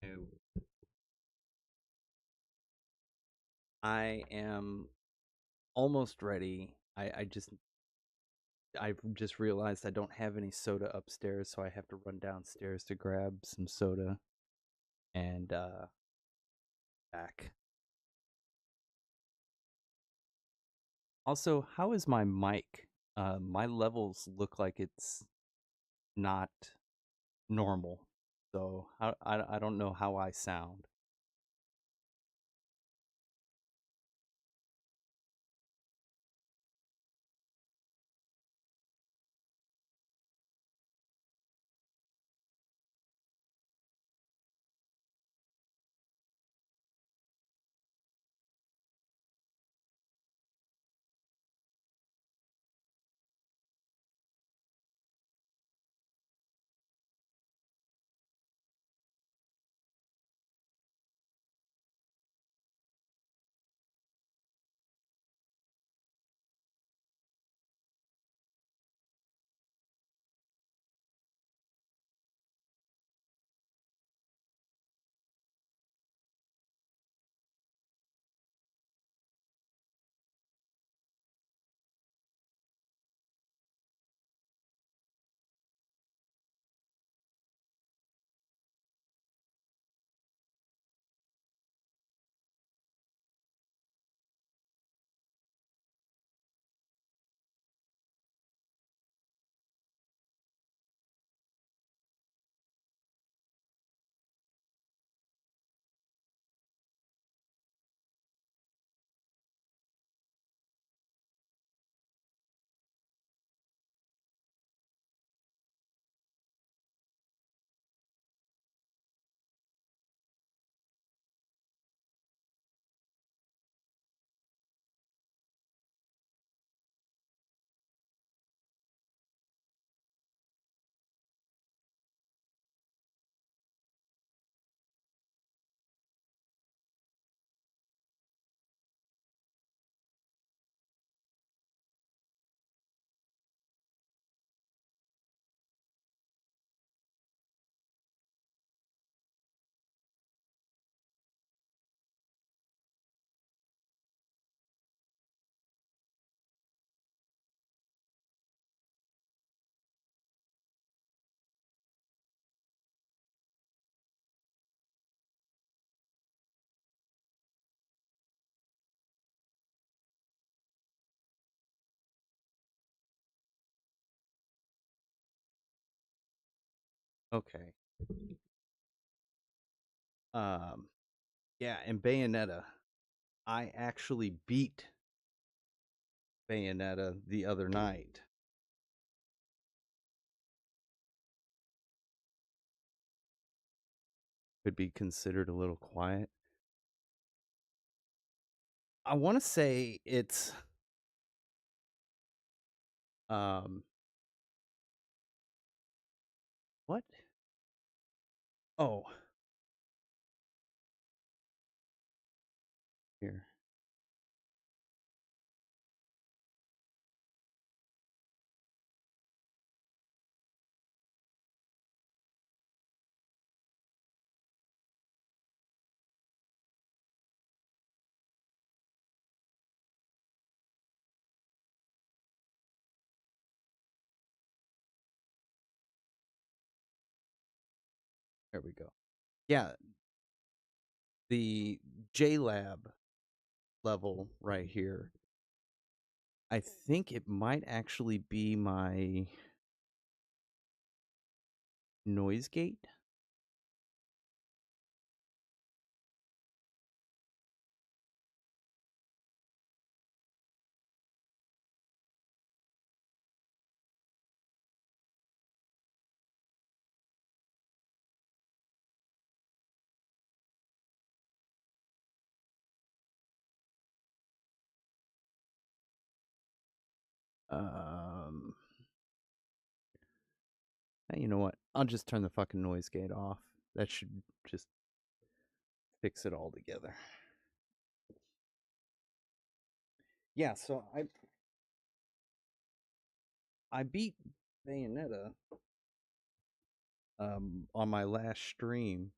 No. I am almost ready. I've just realized I don't have any soda upstairs, so I have to run downstairs to grab some soda and back. Also, how is my mic? My levels look like it's not normal. So I don't know how I sound. Okay. Um yeah, and Bayonetta. I actually beat Bayonetta the other night. Could be considered a little quiet. I want to say it's um what? Oh, here. There we go. Yeah, the J Lab level right here. I think it might actually be my noise gate. Um, you know what? I'll just turn the fucking noise gate off. That should just fix it all together. Yeah, so I beat Bayonetta on my last stream.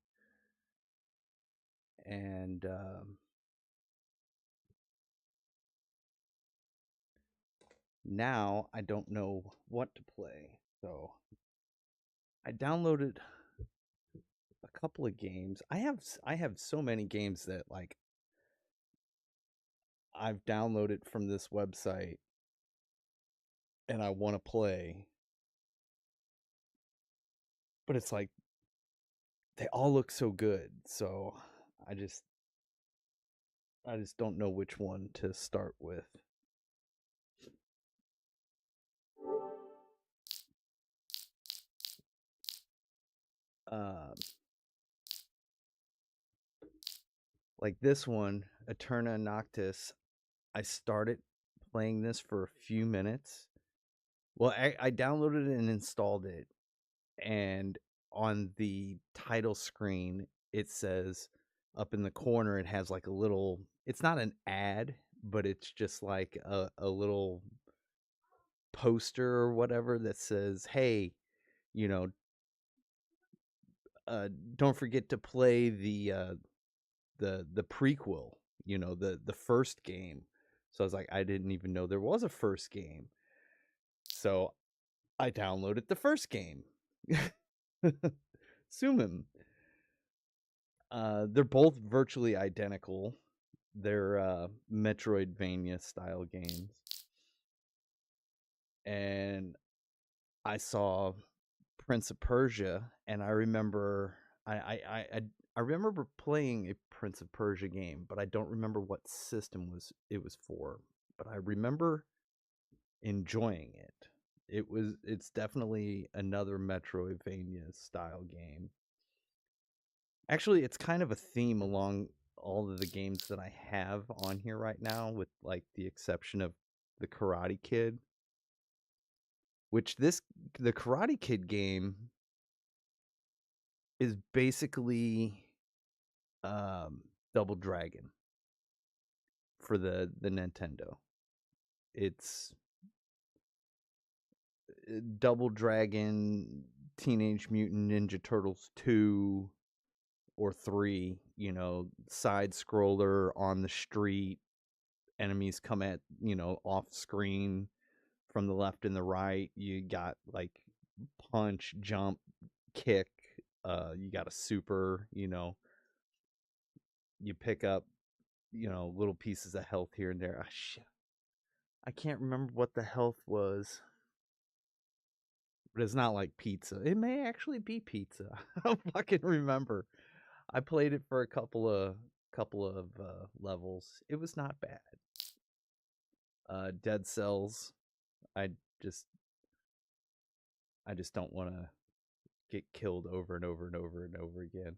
and now I don't know what to play. So I downloaded a couple of games. I have so many games that like I've downloaded from this website and I want to play, but it's like they all look so good. So I just I just don't know which one to start with. Um, like this one, Eterna Noctis. I started playing this for a few minutes. Well, I downloaded it and installed it, and on the title screen, it says up in the corner, it has like a little, it's not an ad, but it's just like a little poster or whatever that says, hey, you know, don't forget to play the prequel, the first game. So I was like, I didn't even know there was a first game. So I downloaded the first game. Sumim. They're both virtually identical. They're Metroidvania style games. And I saw Prince of Persia, and I remember I remember playing a Prince of Persia game, but I don't remember what system it was for. But I remember enjoying it. It's definitely another Metroidvania style game. Actually, it's kind of a theme along all of the games that I have on here right now, with like the exception of the Karate Kid, which the Karate Kid game is basically Double Dragon for the Nintendo. It's Double Dragon, Teenage Mutant Ninja Turtles 2 or 3, side scroller on the street. Enemies come at, off screen from the left and the right. You got like punch, jump, kick. You got a super, you pick up, little pieces of health here and there. Ah, shit. I can't remember what the health was, but it's not like pizza. It may actually be pizza. I don't fucking remember. I played it for a couple of levels. It was not bad. Dead Cells. I just I just don't want to get killed over and over and over and over again.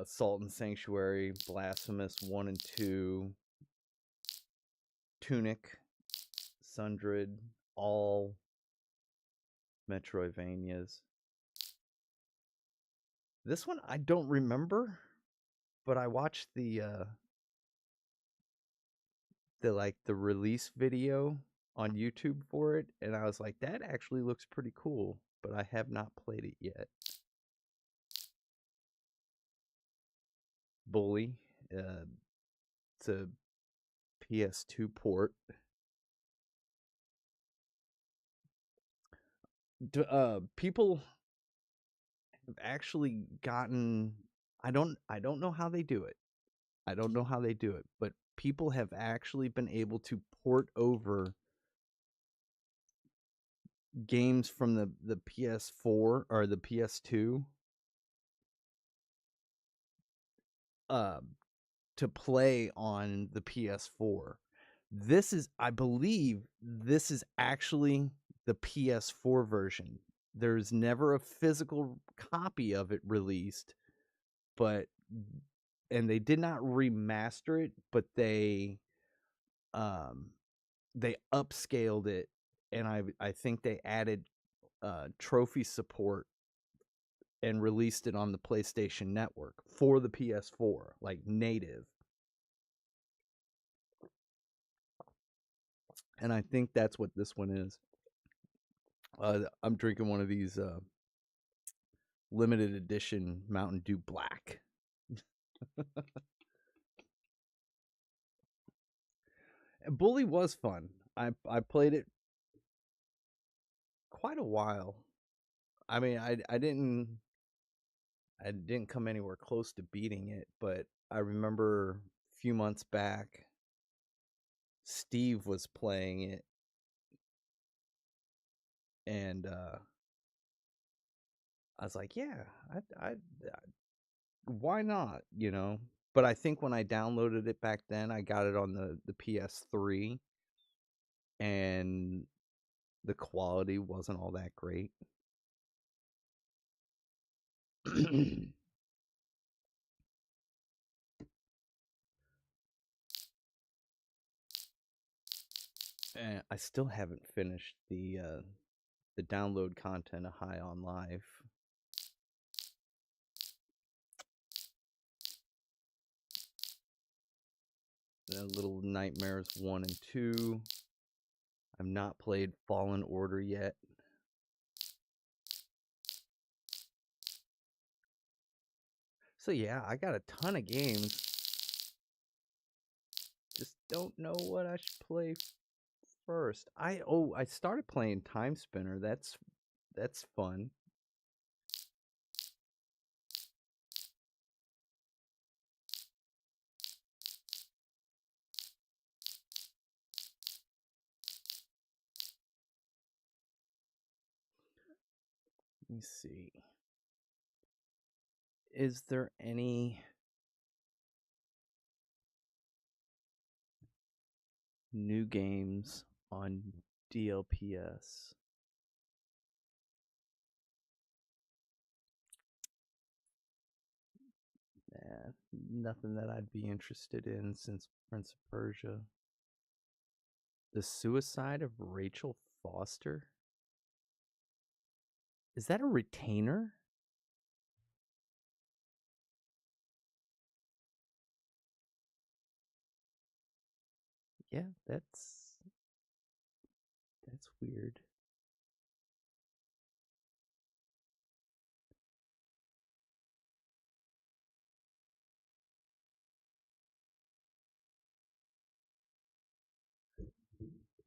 Salt and Sanctuary, Blasphemous 1 and 2, Tunic, Sundred, all Metroidvanias. This one I don't remember, but I watched the release video on YouTube for it, and I was like, that actually looks pretty cool, but I have not played it yet. Bully, it's a PS2 port. People have actually gotten. I don't know how they do it. I don't know how they do it, but people have actually been able to port over games from the PS4 or the PS2 uh, to play on the PS4. I believe this is actually the PS4 version. There's never a physical copy of it released, but and they did not remaster it, but um they upscaled it, and I think they added trophy support and released it on the PlayStation Network for the PS4, like native. And I think that's what this one is. I'm drinking one of these limited edition Mountain Dew Black. Bully was fun. I played it quite a while. I mean, I didn't come anywhere close to beating it, but I remember a few months back Steve was playing it, and I was like, yeah, why not, you know? But I think when I downloaded it back then, I got it on the PS3, and the quality wasn't all that great. And I still haven't finished the download content of High on Life. Little Nightmares 1 and 2. I've not played Fallen Order yet. So yeah, I got a ton of games. Just don't know what I should play first. I started playing Time Spinner. That's fun. Let me see. Is there any new games on DLPS? Nah, nothing that I'd be interested in since Prince of Persia. The Suicide of Rachel Foster? Is that a retainer? Yeah, that's weird.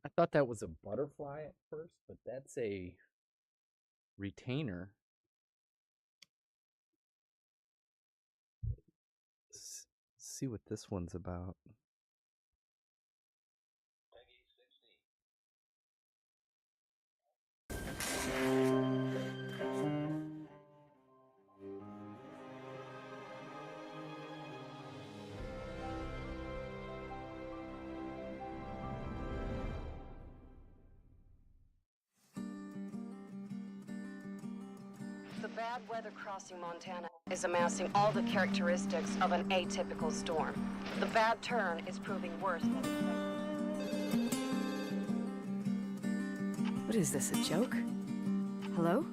I thought that was a butterfly at first, but that's a retainer. Let's see what this one's about. The bad weather crossing Montana is amassing all the characteristics of an atypical storm. The bad turn is proving worse than expected. What is this, a joke? Hello?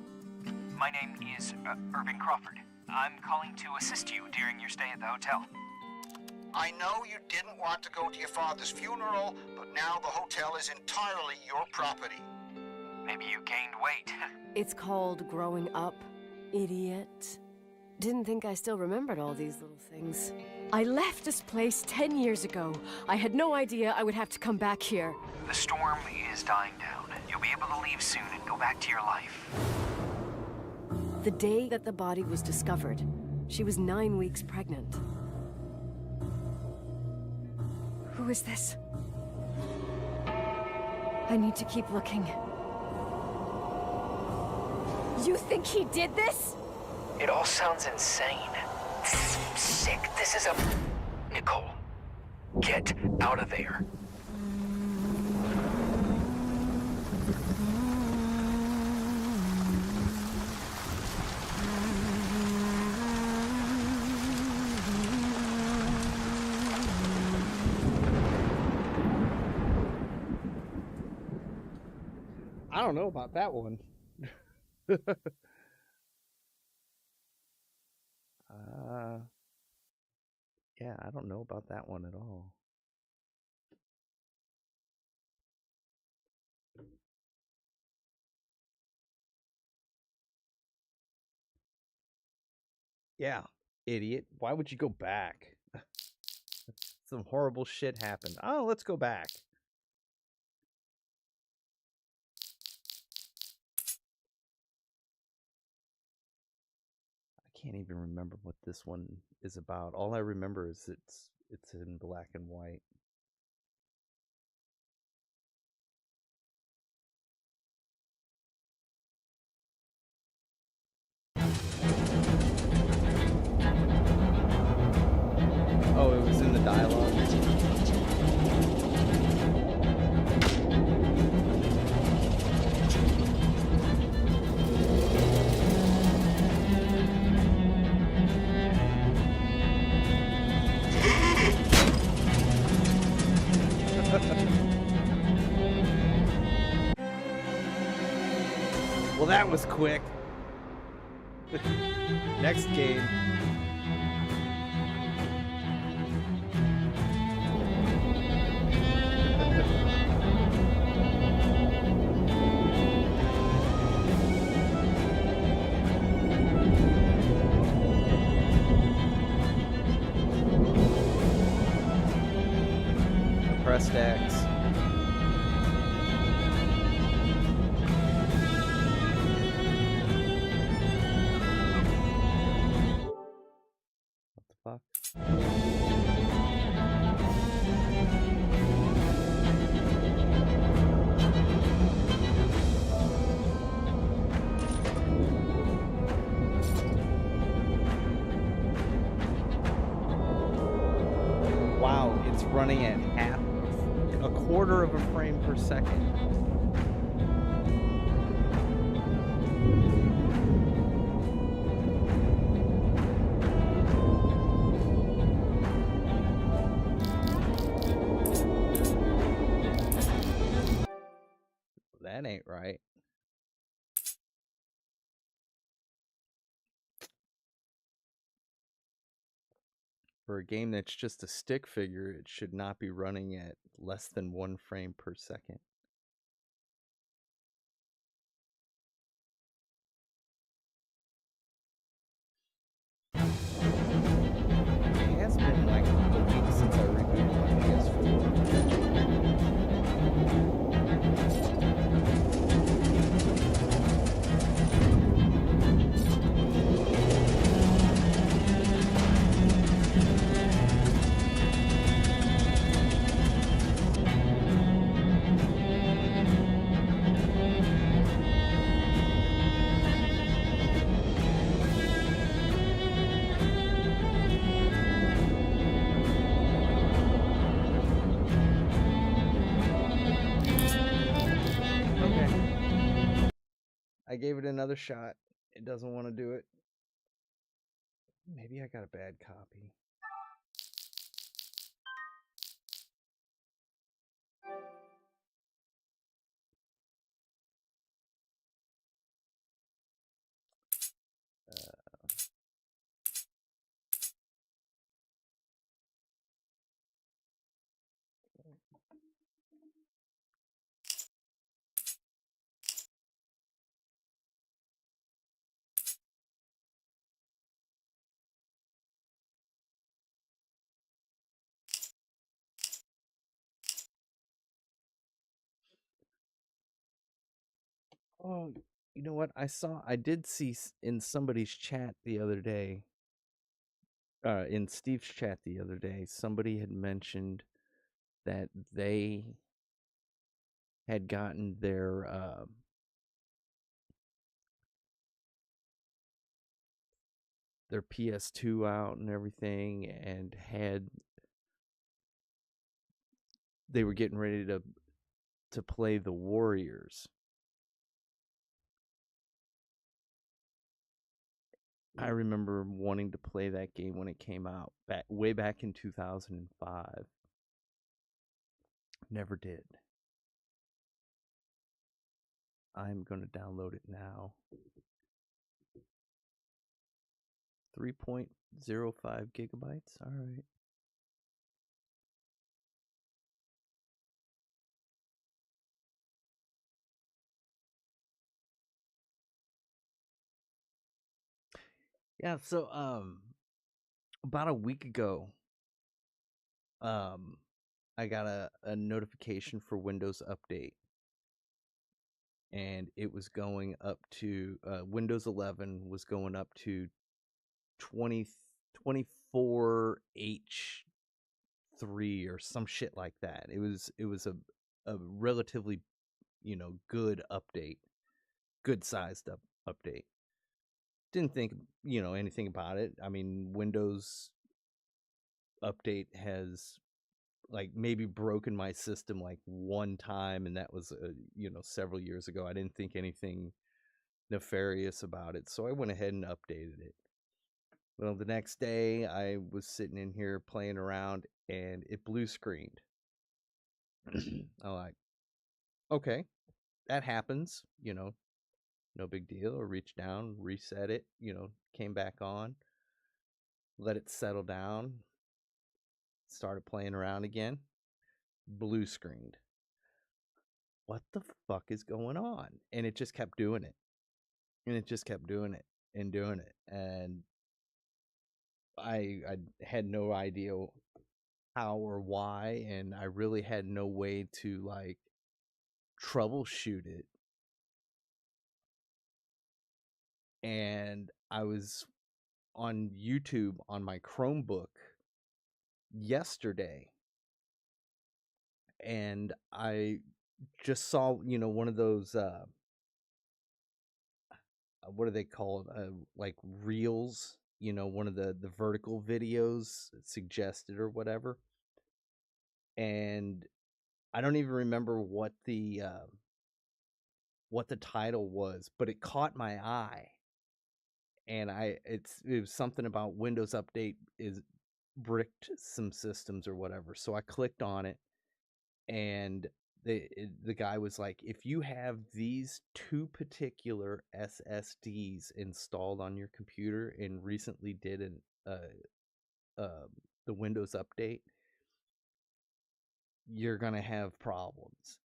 My name is Irving Crawford. I'm calling to assist you during your stay at the hotel. I know you didn't want to go to your father's funeral, but now the hotel is entirely your property. Maybe you gained weight. It's called growing up, idiot. Didn't think I still remembered all these little things. I left this place 10 years ago. I had no idea I would have to come back here. The storm is dying down. You'll be able to leave soon and go back to your life. The day that the body was discovered, she was 9 weeks pregnant. Who is this? I need to keep looking. You think he did this? It all sounds insane. Sick. This is a... Nicole, get out of there. I don't know about that one. Yeah, I don't know about that one at all. Yeah, Idiot. Why would you go back? Some horrible shit happened. Oh, let's go back. I can't even remember what this one is about. All I remember is it's in black and white. Oh, it was in the dialogue. Well, that was quick. Next game. Pressed X. What the fuck? Wow, it's running at a quarter of a frame per second. That ain't right. For a game that's just a stick figure, it should not be running at less than 1 frame per second. It has been like a week since I rebooted my PS4. I gave it another shot. It doesn't want to do it. Maybe I got a bad copy. Oh, you know what? I did see in somebody's chat the other day, in Steve's chat the other day, somebody had mentioned that they had gotten their PS2 out and everything, and they were getting ready to play the Warriors. I remember wanting to play that game when it came out, way back in 2005. Never did. I'm going to download it now. 3.05 gigabytes. All right. Yeah, so about a week ago, um, I got a notification for Windows Update, and it was going up to Windows 11 was going up to 2024H3 or some shit like that. It was a relatively, good update, good sized update. Didn't think, anything about it. I mean, Windows Update has like maybe broken my system like one time, and that was several years ago. I didn't think anything nefarious about it, so I went ahead and updated it. Well, the next day I was sitting in here playing around, and it blue screened. I'm like, okay, that happens, no big deal. I reached down, reset it, came back on, let it settle down, started playing around again, blue screened. What the fuck is going on? And it just kept doing it. And it just kept doing it and doing it. And I had no idea how or why, and I really had no way to like troubleshoot it. And I was on YouTube on my Chromebook yesterday, and I just saw, one of those what do they call it? Like reels, one of the vertical videos suggested or whatever. And I don't even remember what the title was, but it caught my eye. And it was something about Windows Update is bricked some systems or whatever. So I clicked on it, and the guy was like, if you have these two particular SSDs installed on your computer and recently did the Windows Update, you're gonna have problems.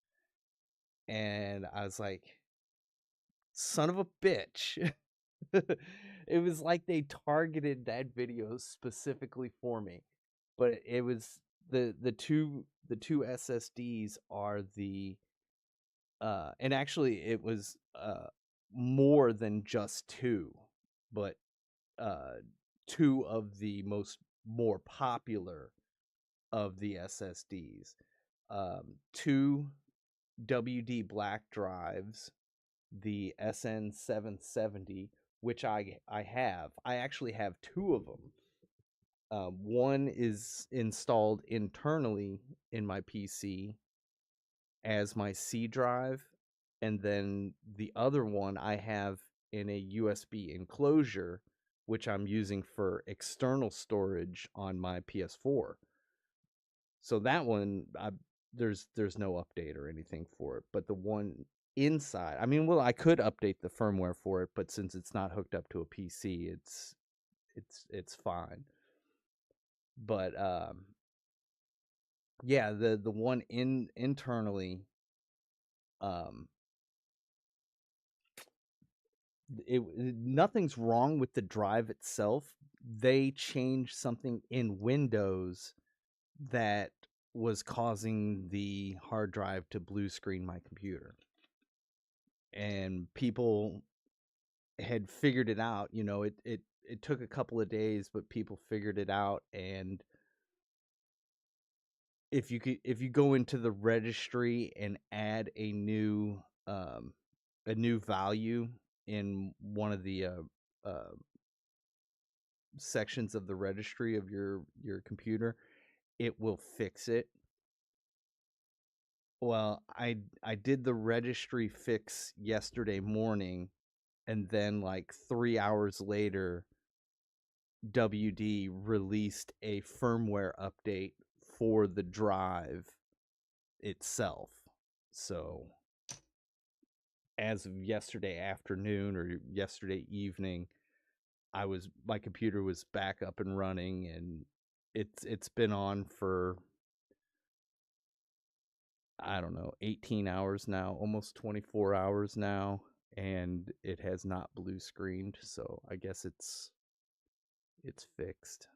And I was like, son of a bitch. It was like they targeted that video specifically for me. But it was the two SSDs are the and actually it was more than just two, but two of the more popular of the SSDs. Two WD black drives, the SN770, which I have. I actually have two of them. One is installed internally in my PC as my C drive, and then the other one I have in a USB enclosure, which I'm using for external storage on my PS4. So that one, there's no update or anything for it, but the one inside, I mean, well, I could update the firmware for it, but since it's not hooked up to a PC, it's fine. But yeah, the one internally, um nothing's wrong with the drive itself. They changed something in Windows that was causing the hard drive to blue screen my computer. And people had figured it out. It took a couple of days, but people figured it out. And if you go into the registry and add a new value in one of the sections of the registry of your computer, it will fix it. Well, I did the registry fix yesterday morning, and then like 3 hours later, WD released a firmware update for the drive itself. So as of yesterday afternoon or yesterday evening, my computer was back up and running, and it's been on for, I don't know, 18 hours now, almost 24 hours now, and it has not blue screened. So I guess it's fixed.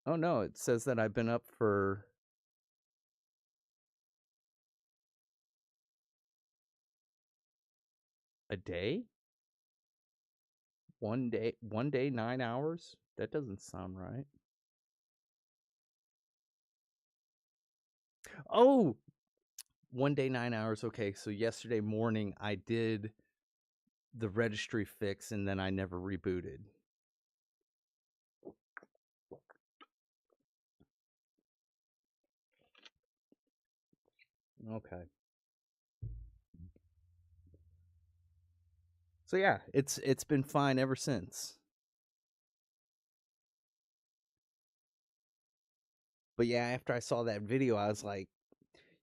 Oh no, it says that I've been up for a day? 1 day, 9 hours? That doesn't sound right. Oh, 1 day, 9 hours. Okay, so yesterday morning I did the registry fix and then I never rebooted. Okay. So yeah, it's been fine ever since. But yeah, after I saw that video, I was like,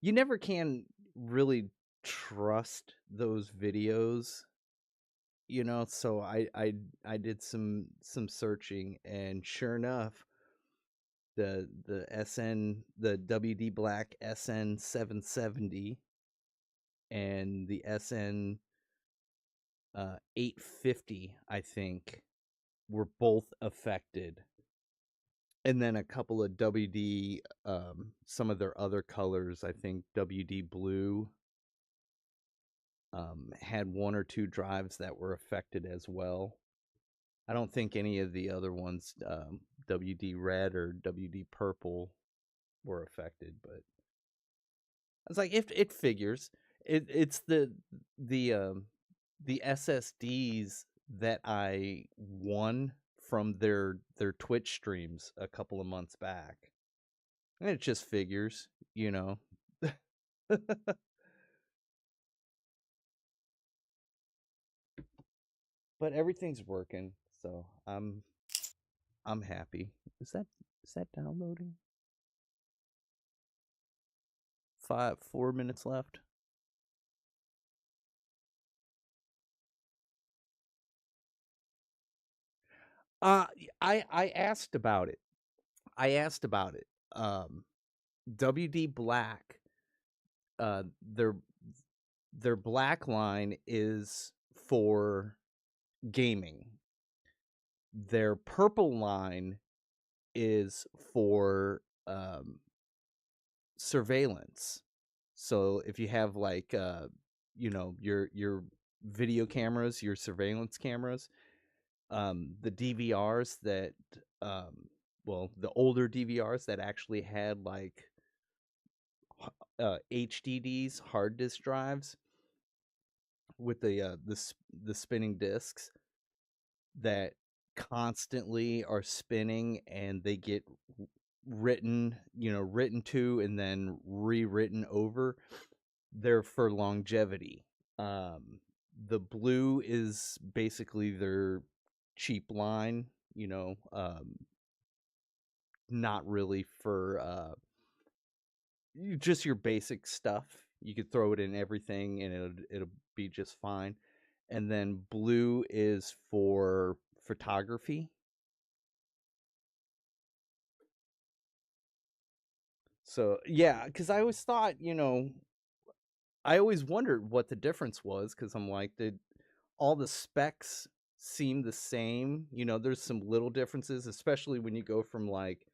you never can really trust those videos, so I did some searching, and sure enough, the WD Black SN 770 and the SN 850, I think, were both affected. And then a couple of WD, some of their other colors, I think WD Blue had one or two drives that were affected as well. I don't think any of the other ones, WD Red or WD Purple, were affected, but I was like, if it figures, it's the SSDs that I won from their Twitch streams a couple of months back, and it just figures. But everything's working, so I'm happy. Is that downloading? 4 minutes left. Uh, I asked about it. I asked about it. WD Black, uh, their their black line is for gaming. Their purple line is for surveillance. So if you have like your video cameras, your surveillance cameras, the DVRs that the older DVRs that actually had like HDDs, hard disk drives with the spinning discs that constantly are spinning, and they get written to and then rewritten over. They're for longevity. The blue is basically their cheap line, not really for just your basic stuff. You could throw it in everything and it'll be just fine. And then blue is for photography. So yeah, because I always thought, I always wondered what the difference was, because I'm like, did all the specs seem the same? There's some little differences, especially when you go from like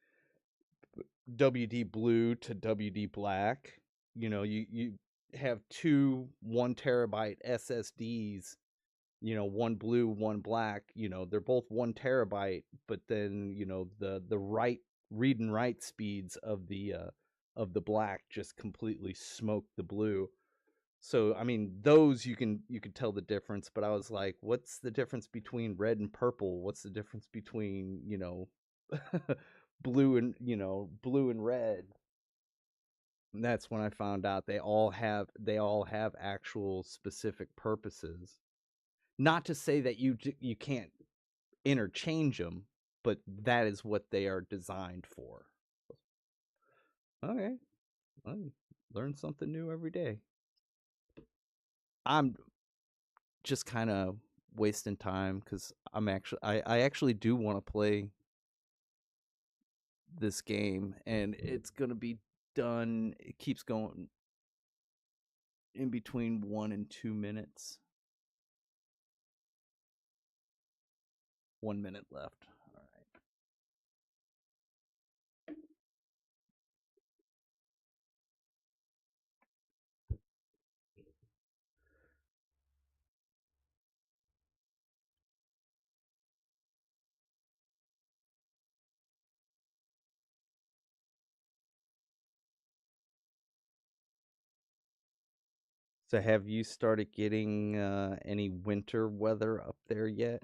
WD Blue to WD Black. You have two 1 terabyte SSDs. One blue, one black. They're both 1 terabyte, but then the read and write speeds of the black just completely smoke the blue. So I mean, those you could tell the difference, but I was like, what's the difference between red and purple? What's the difference between blue and red? And that's when I found out they all have actual specific purposes. Not to say that you can't interchange them, but that is what they are designed for. Okay, I learn something new every day. I'm just kind of wasting time because I actually do want to play this game, and it's gonna be done. It keeps going in between 1 and 2 minutes. 1 minute left. All right. So have you started getting any winter weather up there yet?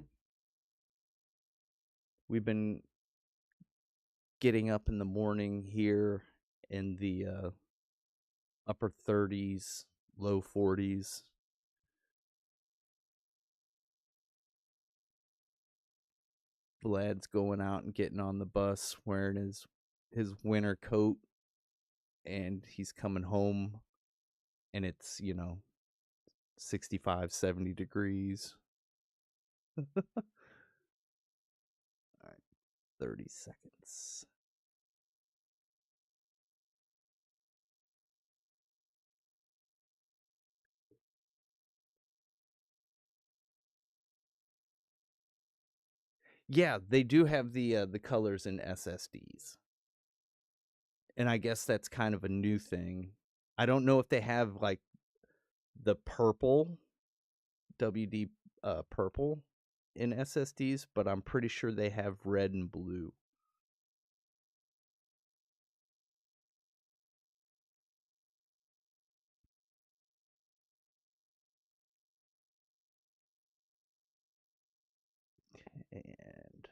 We've been getting up in the morning here in the upper 30s, low 40s. Vlad's going out and getting on the bus wearing his winter coat, and he's coming home and it's, 65, 70 degrees. All right, 30 seconds. Yeah, they do have the colors in SSDs. And I guess that's kind of a new thing. I don't know if they have like the purple WD purple in SSDs, but I'm pretty sure they have red and blue. And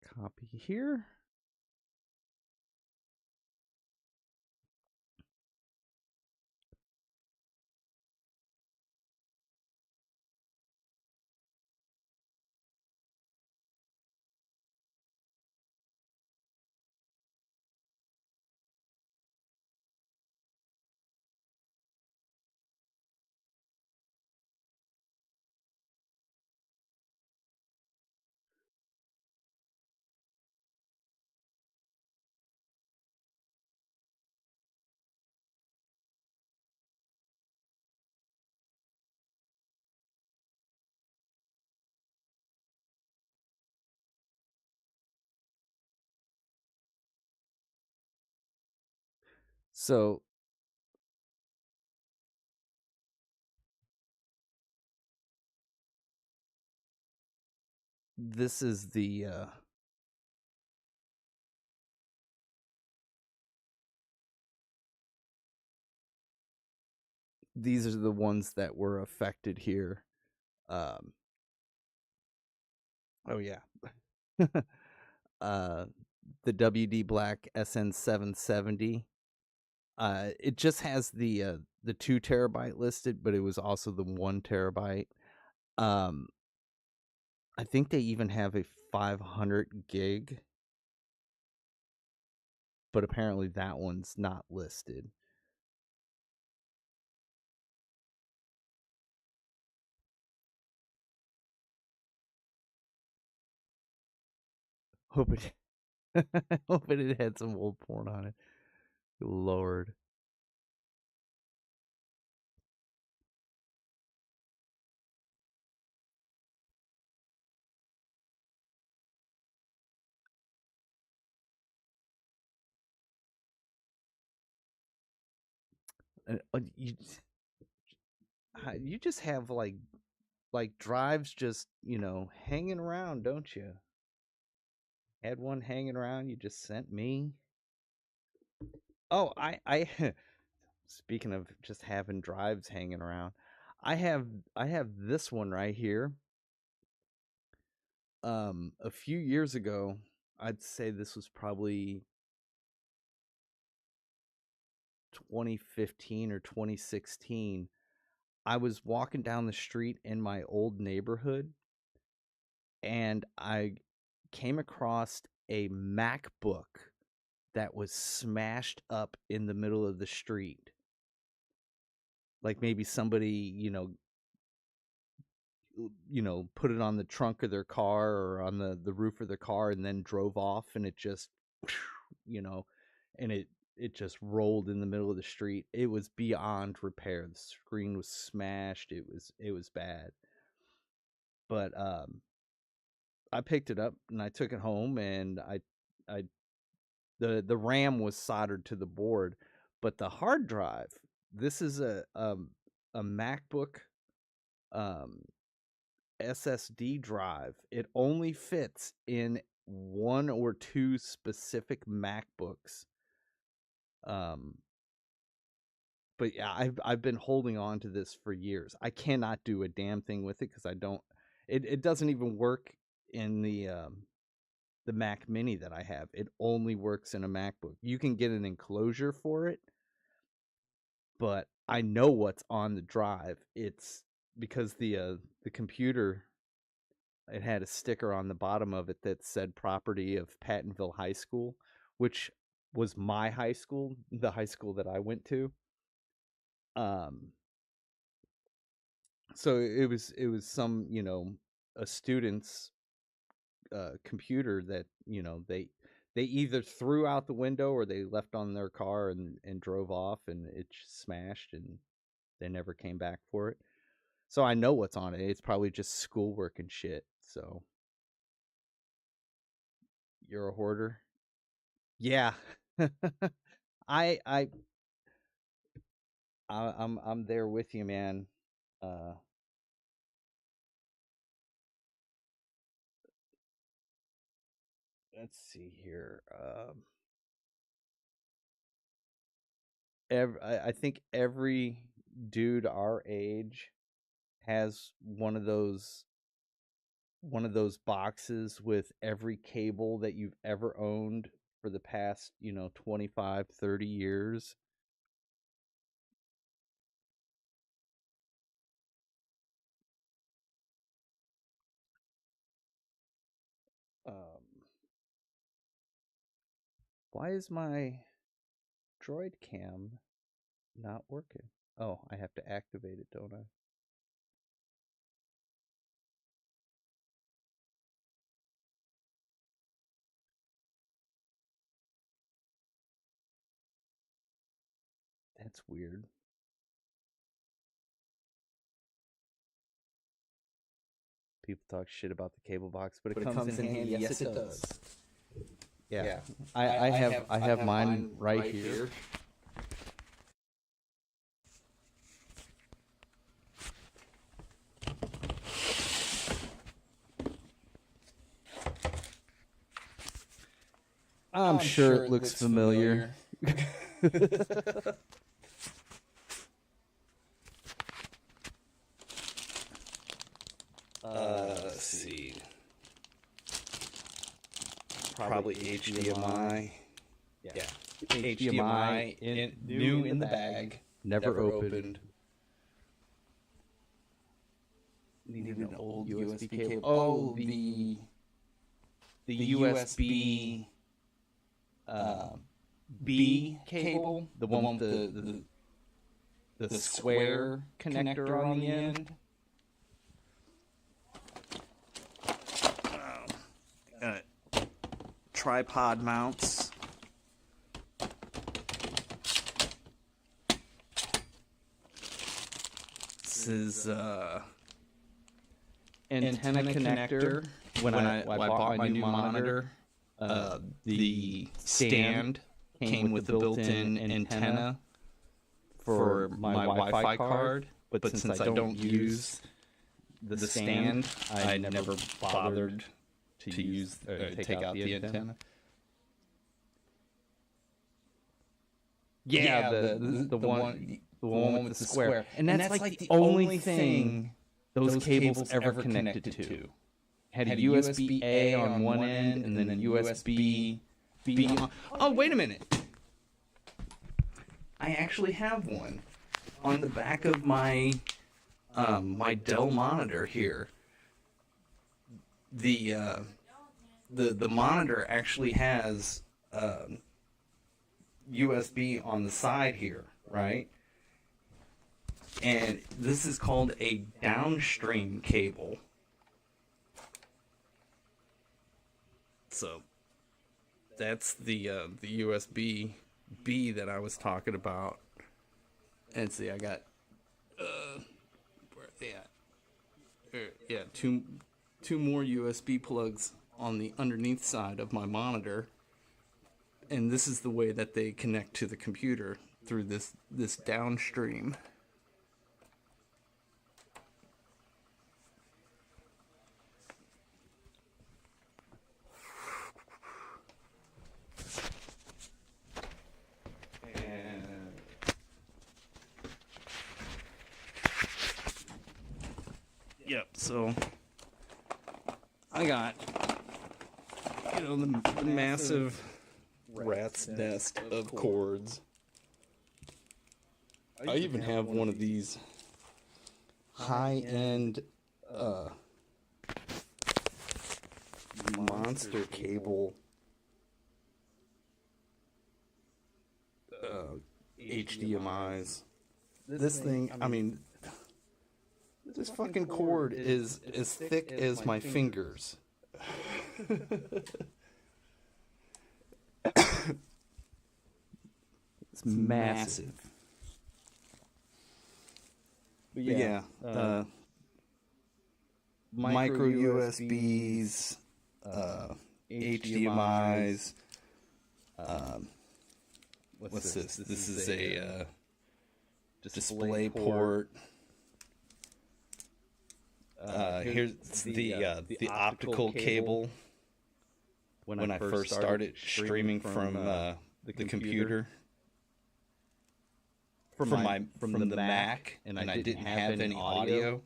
copy here. So this is these are the ones that were affected here. Um, oh yeah. uh, the WD Black SN770. It just has the 2 terabyte listed, but it was also the 1 terabyte. Um, I think they even have a 500 gig, but apparently that one's not listed. Hoping, hoping it had some old porn on it. Lord. You just have like drives just hanging around, don't you? Had one hanging around you just sent me. Oh, I speaking of just having drives hanging around, I have this one right here. A few years ago, I'd say this was probably 2015 or 2016. I was walking down the street in my old neighborhood and I came across a MacBook that was smashed up in the middle of the street. Like maybe somebody, put it on the trunk of their car or on the roof of their car and then drove off and it just, you know, and it just rolled in the middle of the street. It was beyond repair. The screen was smashed. It was bad. But I picked it up and I took it home and I the RAM was soldered to the board, but the hard drive, this is a MacBook um SSD drive. It only fits in one or two specific MacBooks. Um, but yeah, I've been holding on to this for years. I cannot do a damn thing with it because I don't. It doesn't even work in the Mac Mini that I have. It only works in a MacBook. You can get an enclosure for it, but I know what's on the drive. It's because the computer, it had a sticker on the bottom of it that said property of Pattonville High School, which was my high school, the high school that I went to. Um so it was some, a student's computer that, they either threw out the window or they left on their car and drove off, and it smashed and they never came back for it. So I know what's on it. It's probably just schoolwork and shit. So you're a hoarder? Yeah. I I I'm there with you, man. Uh let's see here. I think every dude our age has one of those boxes with every cable that you've ever owned for the past, 25, 30 years. Um, why is my droid cam not working? Oh, I have to activate it, don't I? That's weird. People talk shit about the cable box, but it comes in handy. Yes, it does. Yeah. Yeah. I have mine right here. I'm sure it looks familiar. Let's see. Probably HDMI. Yeah. HDMI new in the bag. Never opened. Needed an old USB cable. Oh, the USB B cable, the one with the square connector on the end. Tripod mounts. This is antenna connector. When I bought my new monitor, the stand came with the built-in antenna for my Wi-Fi card. But since I don't use the stand, I never bothered to use take out the antenna. Yeah, the one with the square, and that's like the only thing those cables ever connected to. Had a USB A on one end, and then a USB B on. Oh, wait a minute! I actually have one on the back of my my Dell monitor here. The monitor actually has USB on the side here, right? And this is called a downstream cable. So that's the USB B that I was talking about. And see, I got where are they at? Yeah, two more USB plugs on the underneath side of my monitor. And this is the way that they connect to the computer, through this downstream. Yep. So I got, the massive rat's nest of cords. I even have one of these high-end monster cable HDMIs. This thing, I mean, this fucking cord is as thick as my fingers. It's massive. But yeah, micro USBs, HDMIs. What's this? This is a display port. Here's the optical cable. When I first started streaming from the computer. From the Mac, and I didn't have any audio.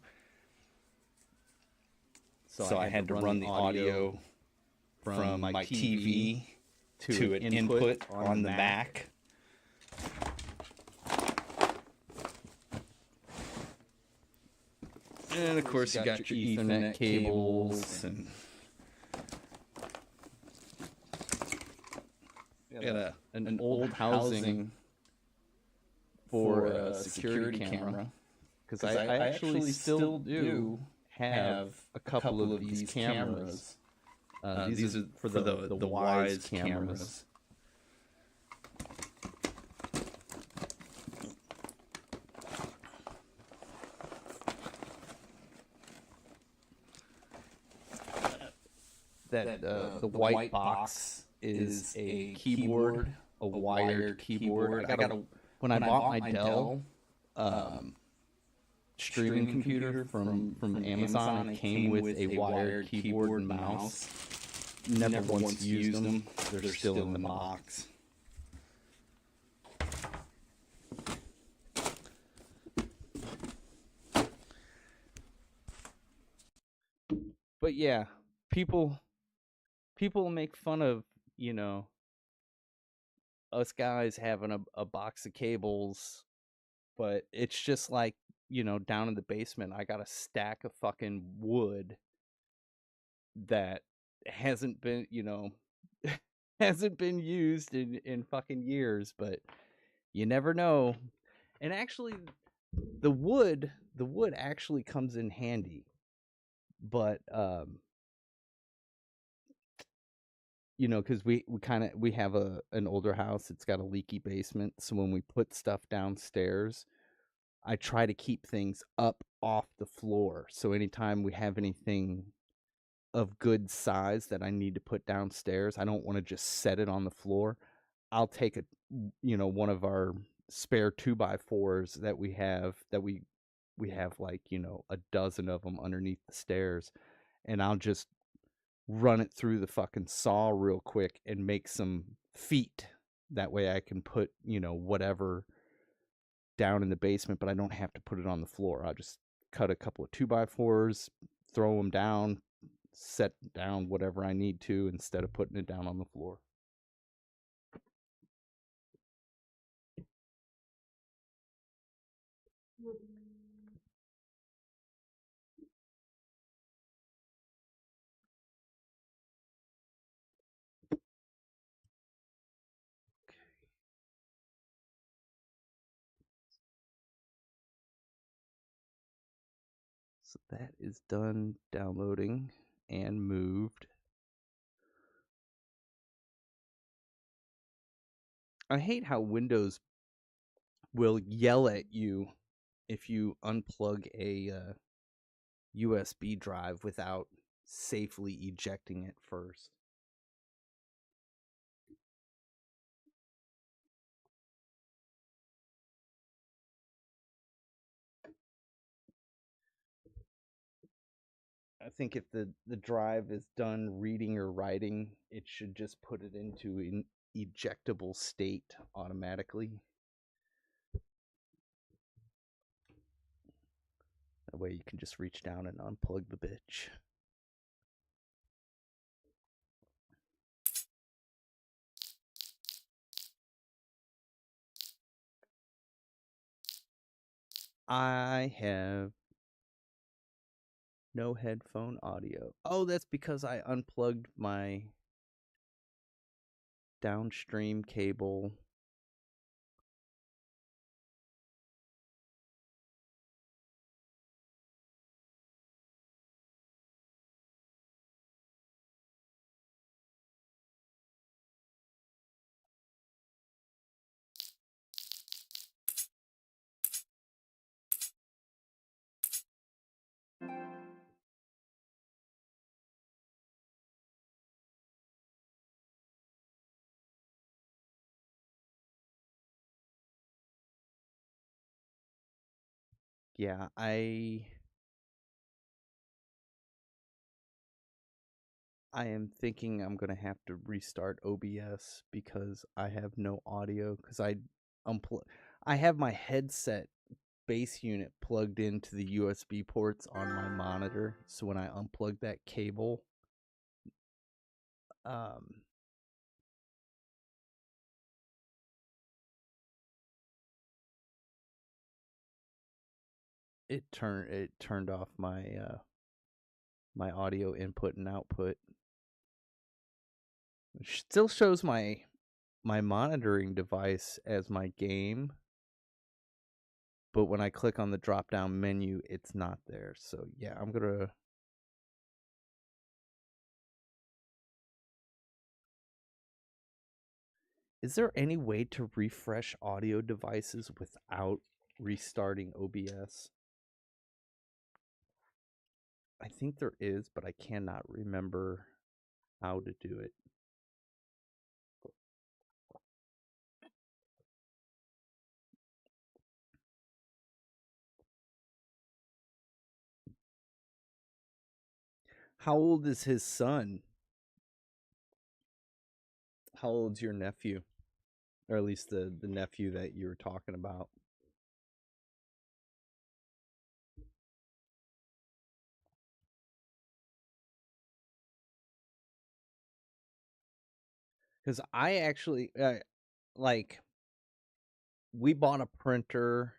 So I had to run the audio from my TV to an input on the Mac. And of course you got your Ethernet cables and got an old housing for a security camera, because I actually still do have a couple of these cameras. These are for the Wise cameras. The white box is a keyboard, a wired keyboard. When I bought my Dell streaming computer from Amazon, it came with a wired keyboard and mouse. Never once used them. They're still in the box. But yeah, people make fun of, us guys having a box of cables, but it's just like, down in the basement, I got a stack of fucking wood that hasn't been, hasn't been used in fucking years, but you never know. And actually, the wood actually comes in handy, but because we have an older house. It's got a leaky basement, so when we put stuff downstairs, I try to keep things up off the floor. So anytime we have anything of good size that I need to put downstairs, I don't want to just set it on the floor. I'll take one of our spare 2x4s that we have like, a dozen of them underneath the stairs, and I'll just run it through the fucking saw real quick and make some feet. That way I can put, whatever down in the basement, but I don't have to put it on the floor. I'll just cut a couple of 2x4s, throw them down, set down whatever I need to instead of putting it down on the floor. So that is done downloading and moved. I hate how Windows will yell at you if you unplug a USB drive without safely ejecting it first. I think if the drive is done reading or writing, it should just put it into an ejectable state automatically. That way you can just reach down and unplug the bitch. I have no headphone audio. Oh, that's because I unplugged my downstream cable. Yeah, I am thinking I'm gonna have to restart OBS because I have no audio because I have my headset base unit plugged into the USB ports on my monitor. So when I unplug that cable, um, it turned off my my audio input and output. It still shows my monitoring device as my game, but when I click on the drop down menu, it's not there. So yeah, I'm gonna. Is there any way to refresh audio devices without restarting OBS? I think there is, but I cannot remember how to do it. How old is his son? How old's your nephew? Or at least the nephew that you were talking about. Because I actually, like, we bought a printer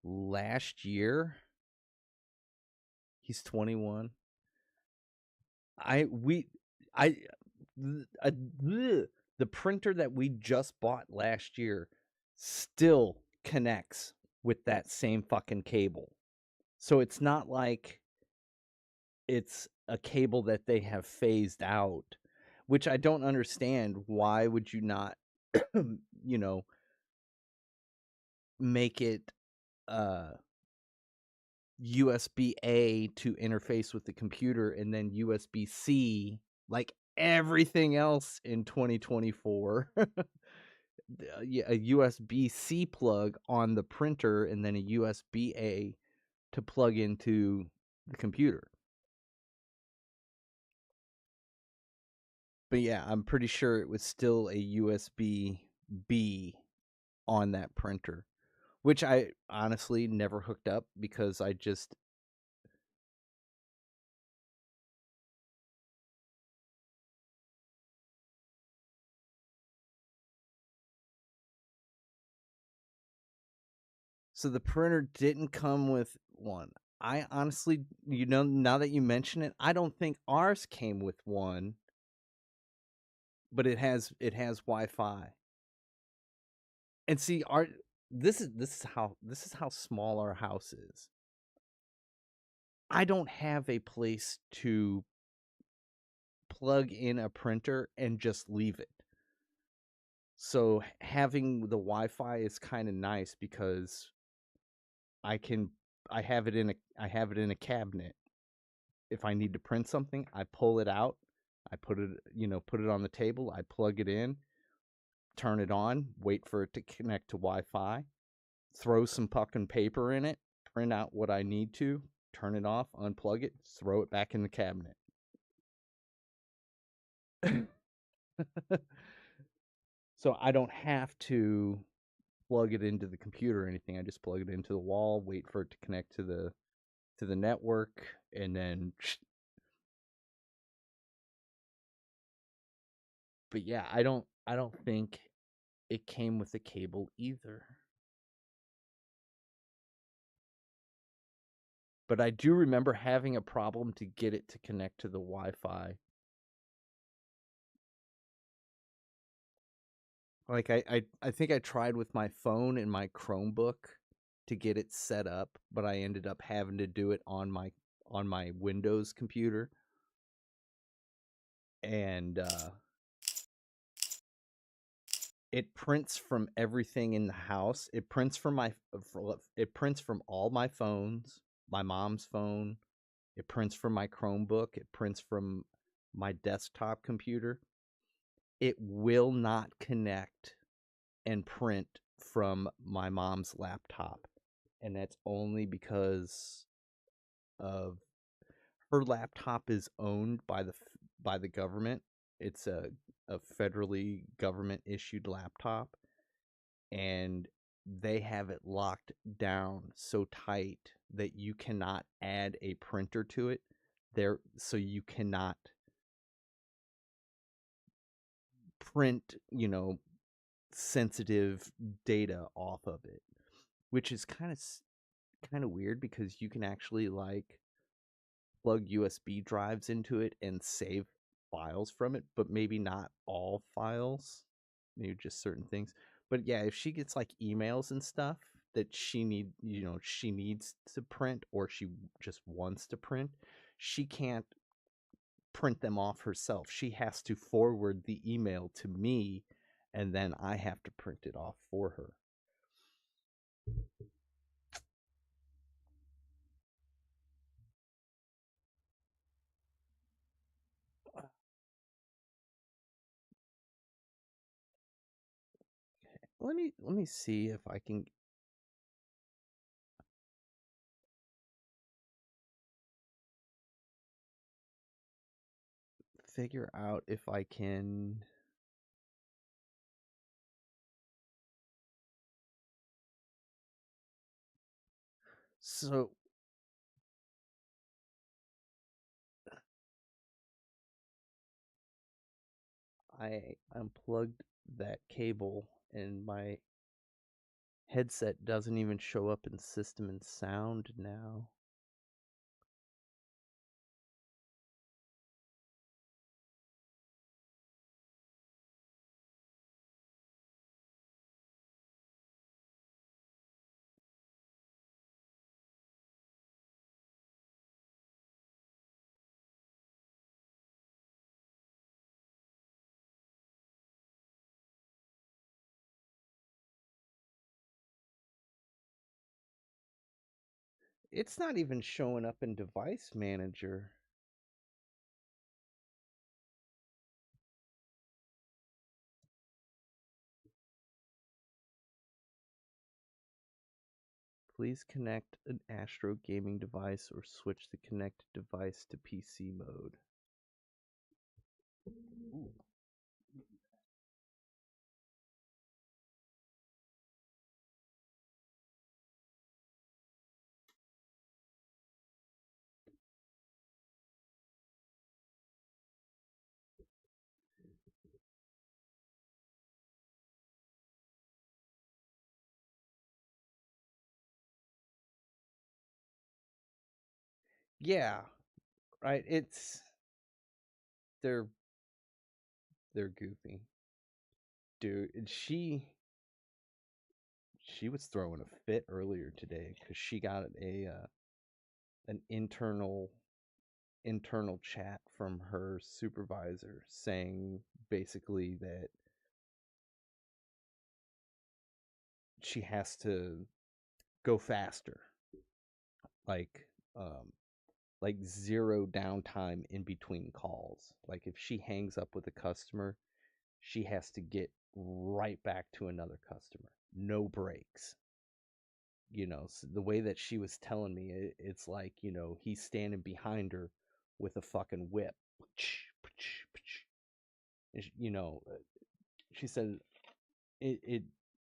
last year. He's 21. I the printer that we just bought last year still connects with that same fucking cable. So it's not like it's a cable that they have phased out, which I don't understand. Why would you not, you know, make it USB A to interface with the computer and then USB C like everything else in 2024? Yeah, a USB C plug on the printer and then a USB A to plug into the computer. But yeah, I'm pretty sure it was still a USB B on that printer, which I honestly never hooked up because I just. So the printer didn't come with one. I honestly, now that you mention it, I don't think ours came with one, but it has Wi-Fi. And see, this is how small our house is. I don't have a place to plug in a printer and just leave it. So having the Wi-Fi is kind of nice because I have it in a cabinet. If I need to print something, I pull it out, I put it on the table, I plug it in, turn it on, wait for it to connect to Wi-Fi, throw some fucking paper in it, print out what I need to, turn it off, unplug it, throw it back in the cabinet. So I don't have to plug it into the computer or anything. I just plug it into the wall, wait for it to connect to the network, and then. But yeah, I don't think it came with a cable either. But I do remember having a problem to get it to connect to the Wi-Fi. Like I think I tried with my phone and my Chromebook to get it set up, but I ended up having to do it on my Windows computer. And it prints from everything in the house. It prints from all my phones, my mom's phone. It prints from my Chromebook. It prints from my desktop computer. It will not connect and print from my mom's laptop. And that's only because of her laptop is owned by the government. It's a federally government issued laptop, and they have it locked down so tight that you cannot add a printer to it there, so you cannot print, sensitive data off of it, which is kind of weird because you can actually like plug USB drives into it and save files from it, but maybe not all files, maybe just certain things. But yeah, if she gets like emails and stuff that she needs to print, or she just wants to print, she can't print them off herself. She has to forward the email to me, and then I have to print it off for her. Let me see if I can figure out if I can. So I unplugged that cable, and my headset doesn't even show up in system and sound now. It's not even showing up in device manager. Please connect an Astro gaming device or switch the connected device to PC mode. Ooh. Yeah, right. They're they're goofy, dude. And she was throwing a fit earlier today because she got an internal chat from her supervisor saying basically that she has to go faster, like um like zero downtime in between calls. Like if she hangs up with a customer, she has to get right back to another customer, no breaks. So the way that she was telling me it's like, he's standing behind her with a fucking whip. And she said it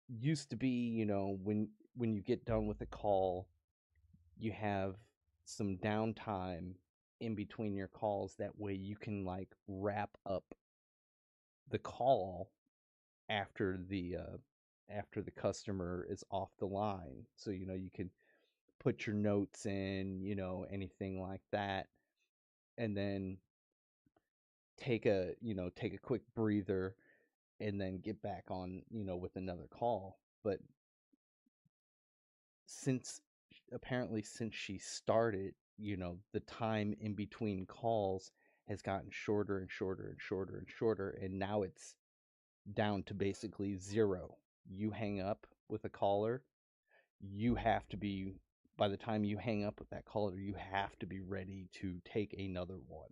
used to be, when you get done with a call, you have some downtime in between your calls. That way you can like wrap up the call after the customer is off the line. So you can put your notes in, anything like that, and then take a quick breather and then get back on, with another call. But since apparently since she started, the time in between calls has gotten shorter and shorter and shorter and shorter, and now it's down to basically zero. You hang up with a caller, you have to be by the time you hang up with that caller, you have to be ready to take another one.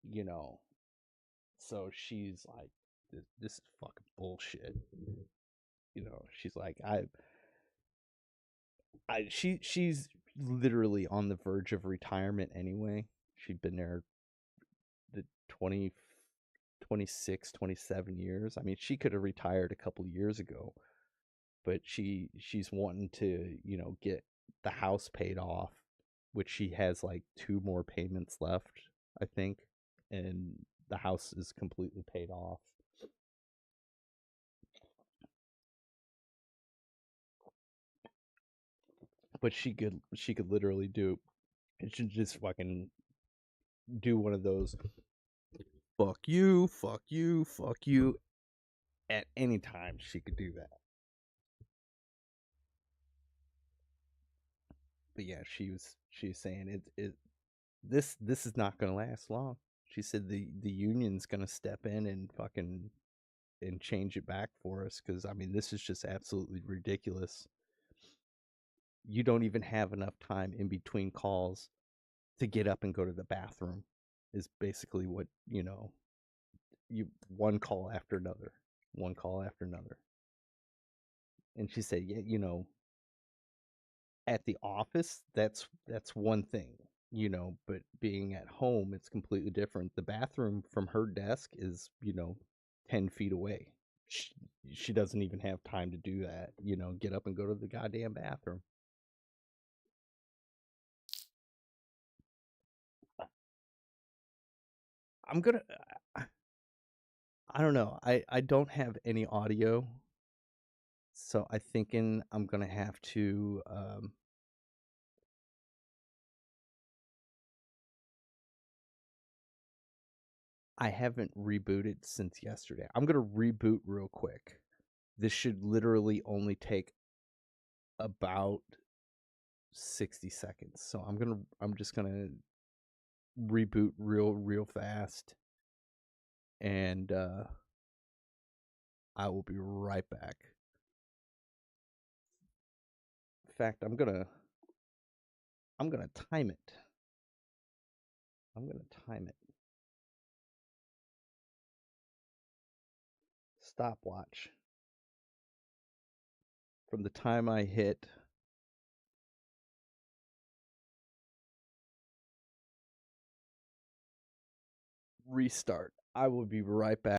You know, so she's like, this is fucking bullshit. She's like, she's literally on the verge of retirement anyway. She'd been there the 26, 27 years. I mean, she could have retired a couple years ago, but she's wanting to, get the house paid off, which she has like two more payments left, I think, and the house is completely paid off. But she could literally do it. Should just fucking do one of those fuck you, fuck you, fuck you at any time. She could do that. But yeah, she was saying this is not gonna last long. She said the union's gonna step in and fucking and change it back for us, because I mean this is just absolutely ridiculous. You don't even have enough time in between calls to get up and go to the bathroom. Is basically what you one call after another, one call after another. And she said, yeah, at the office, that's one thing, but being at home, it's completely different. The bathroom from her desk is 10 feet away. She doesn't even have time to do that, get up and go to the goddamn bathroom. I'm gonna I don't know, I don't have any audio, so I thinking I'm gonna have to I haven't rebooted since yesterday. I'm gonna reboot real quick. This should literally only take about 60 seconds. So I'm just gonna reboot real fast, and I will be right back. In fact, I'm gonna time it. I'm gonna time it. Stopwatch. From the time I hit restart, I will be right back.